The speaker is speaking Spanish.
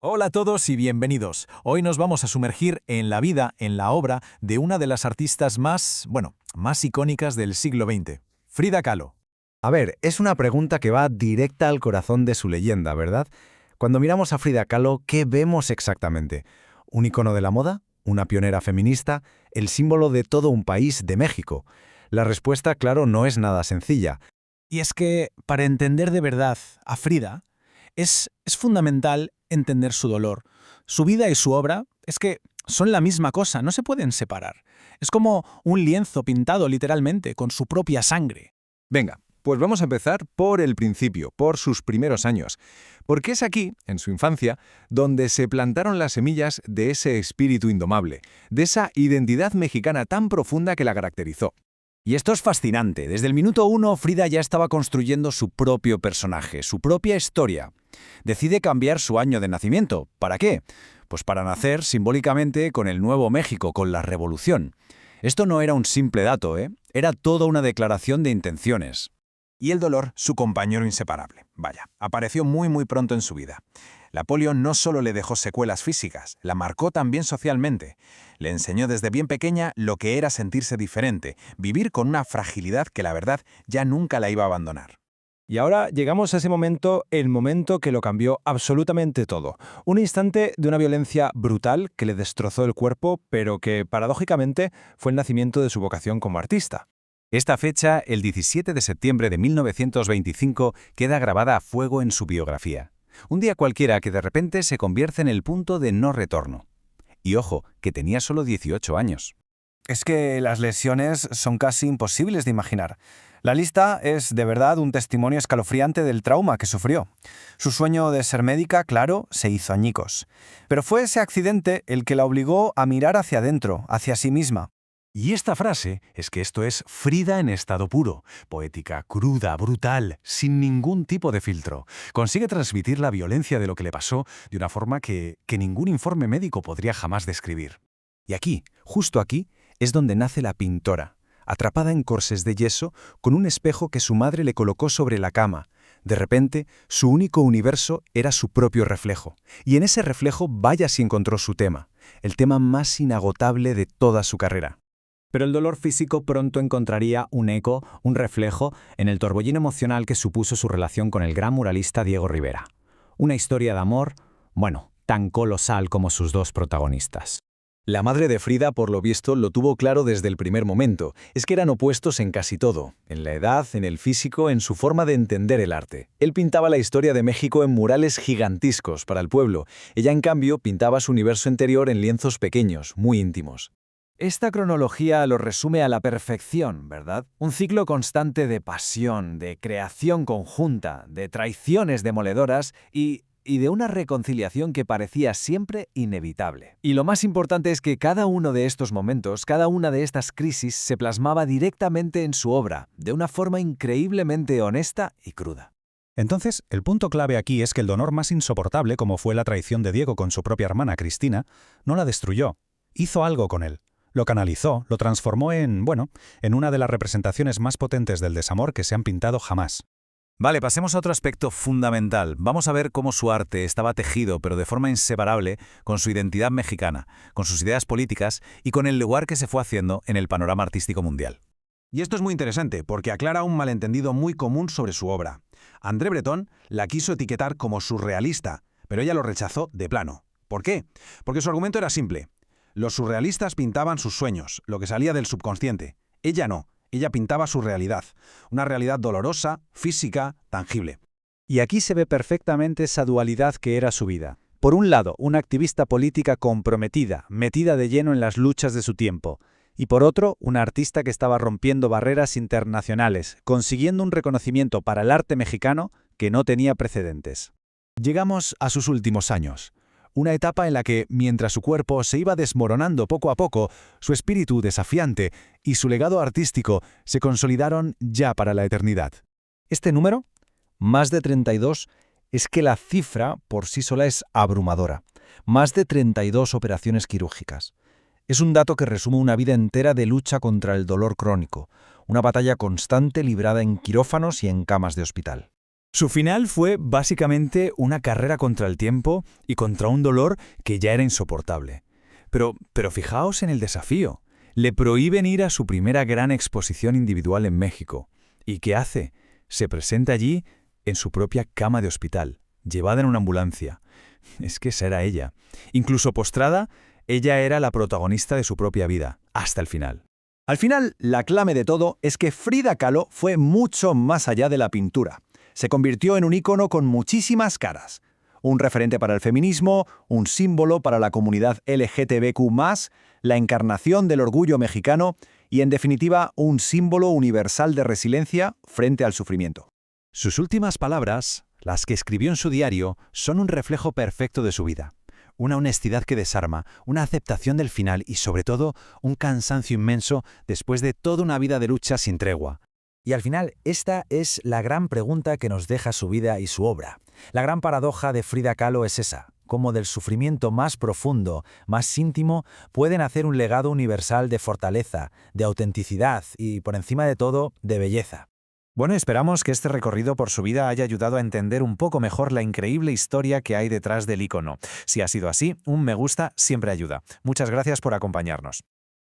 Hola a todos y bienvenidos. Hoy nos vamos a sumergir en la vida, en la obra de una de las artistas más icónicas del siglo XX, Frida Kahlo. A ver, es una pregunta que va directa al corazón de su leyenda, ¿verdad? Cuando miramos a Frida Kahlo, ¿qué vemos exactamente? ¿Un icono de la moda? ¿Una pionera feminista? ¿El símbolo de todo un país, de México? La respuesta, claro, no es nada sencilla. Y es que, para entender de verdad a Frida, es fundamental entender su dolor. Su vida y su obra es que son la misma cosa, no se pueden separar. Es como un lienzo pintado literalmente con su propia sangre. Venga, pues vamos a empezar por el principio, por sus primeros años, porque es aquí, en su infancia, donde se plantaron las semillas de ese espíritu indomable, de esa identidad mexicana tan profunda que la caracterizó. Y esto es fascinante. Desde el minuto uno, Frida ya estaba construyendo su propio personaje, su propia historia. Decide cambiar su año de nacimiento. ¿Para qué? Pues para nacer simbólicamente con el Nuevo México, con la Revolución. Esto no era un simple dato, ¿eh? Era toda una declaración de intenciones. Y el dolor, su compañero inseparable. Vaya, apareció muy pronto en su vida. La polio no solo le dejó secuelas físicas, la marcó también socialmente. Le enseñó desde bien pequeña lo que era sentirse diferente, vivir con una fragilidad que la verdad ya nunca la iba a abandonar. Y ahora llegamos a ese momento, el momento que lo cambió absolutamente todo. Un instante de una violencia brutal que le destrozó el cuerpo, pero que, paradójicamente, fue el nacimiento de su vocación como artista. Esta fecha, el 17 de septiembre de 1925, queda grabada a fuego en su biografía. Un día cualquiera que de repente se convierte en el punto de no retorno. Y ojo, que tenía solo 18 años. Es que las lesiones son casi imposibles de imaginar. La lista es de verdad un testimonio escalofriante del trauma que sufrió. Su sueño de ser médica, claro, se hizo añicos. Pero fue ese accidente el que la obligó a mirar hacia adentro, hacia sí misma. Y esta frase es que esto es Frida en estado puro, poética, cruda, brutal, sin ningún tipo de filtro. Consigue transmitir la violencia de lo que le pasó de una forma que ningún informe médico podría jamás describir. Y aquí, justo aquí, es donde nace la pintora, atrapada en corsés de yeso, con un espejo que su madre le colocó sobre la cama. De repente, su único universo era su propio reflejo. Y en ese reflejo vaya si encontró su tema, el tema más inagotable de toda su carrera. Pero el dolor físico pronto encontraría un eco, un reflejo, en el torbellino emocional que supuso su relación con el gran muralista Diego Rivera. Una historia de amor, tan colosal como sus dos protagonistas. La madre de Frida, por lo visto, lo tuvo claro desde el primer momento. Es que eran opuestos en casi todo, en la edad, en el físico, en su forma de entender el arte. Él pintaba la historia de México en murales gigantiscos para el pueblo. Ella, en cambio, pintaba su universo interior en lienzos pequeños, muy íntimos. Esta cronología lo resume a la perfección, ¿verdad? Un ciclo constante de pasión, de creación conjunta, de traiciones demoledoras y de una reconciliación que parecía siempre inevitable. Y lo más importante es que cada uno de estos momentos, cada una de estas crisis se plasmaba directamente en su obra, de una forma increíblemente honesta y cruda. Entonces, el punto clave aquí es que el dolor más insoportable, como fue la traición de Diego con su propia hermana Cristina, no la destruyó, hizo algo con él. Lo canalizó, lo transformó en una de las representaciones más potentes del desamor que se han pintado jamás. Vale, pasemos a otro aspecto fundamental. Vamos a ver cómo su arte estaba tejido, pero de forma inseparable, con su identidad mexicana, con sus ideas políticas y con el lugar que se fue haciendo en el panorama artístico mundial. Y esto es muy interesante porque aclara un malentendido muy común sobre su obra. André Breton la quiso etiquetar como surrealista, pero ella lo rechazó de plano. ¿Por qué? Porque su argumento era simple. Los surrealistas pintaban sus sueños, lo que salía del subconsciente. Ella no, ella pintaba su realidad, una realidad dolorosa, física, tangible. Y aquí se ve perfectamente esa dualidad que era su vida. Por un lado, una activista política comprometida, metida de lleno en las luchas de su tiempo. Y por otro, una artista que estaba rompiendo barreras internacionales, consiguiendo un reconocimiento para el arte mexicano que no tenía precedentes. Llegamos a sus últimos años. Una etapa en la que, mientras su cuerpo se iba desmoronando poco a poco, su espíritu desafiante y su legado artístico se consolidaron ya para la eternidad. Este número, más de 32, es que la cifra por sí sola es abrumadora. Más de 32 operaciones quirúrgicas. Es un dato que resume una vida entera de lucha contra el dolor crónico, una batalla constante librada en quirófanos y en camas de hospital. Su final fue básicamente una carrera contra el tiempo y contra un dolor que ya era insoportable. Pero fijaos en el desafío. Le prohíben ir a su primera gran exposición individual en México. ¿Y qué hace? Se presenta allí en su propia cama de hospital, llevada en una ambulancia. Es que esa era ella. Incluso postrada, ella era la protagonista de su propia vida, hasta el final. Al final, la clave de todo es que Frida Kahlo fue mucho más allá de la pintura. Se convirtió en un ícono con muchísimas caras. Un referente para el feminismo, un símbolo para la comunidad LGTBQ+, la encarnación del orgullo mexicano y, en definitiva, un símbolo universal de resiliencia frente al sufrimiento. Sus últimas palabras, las que escribió en su diario, son un reflejo perfecto de su vida. Una honestidad que desarma, una aceptación del final y, sobre todo, un cansancio inmenso después de toda una vida de lucha sin tregua. Y al final, esta es la gran pregunta que nos deja su vida y su obra. La gran paradoja de Frida Kahlo es esa: cómo del sufrimiento más profundo, más íntimo, puede nacer un legado universal de fortaleza, de autenticidad y, por encima de todo, de belleza. Bueno, esperamos que este recorrido por su vida haya ayudado a entender un poco mejor la increíble historia que hay detrás del ícono. Si ha sido así, un me gusta siempre ayuda. Muchas gracias por acompañarnos.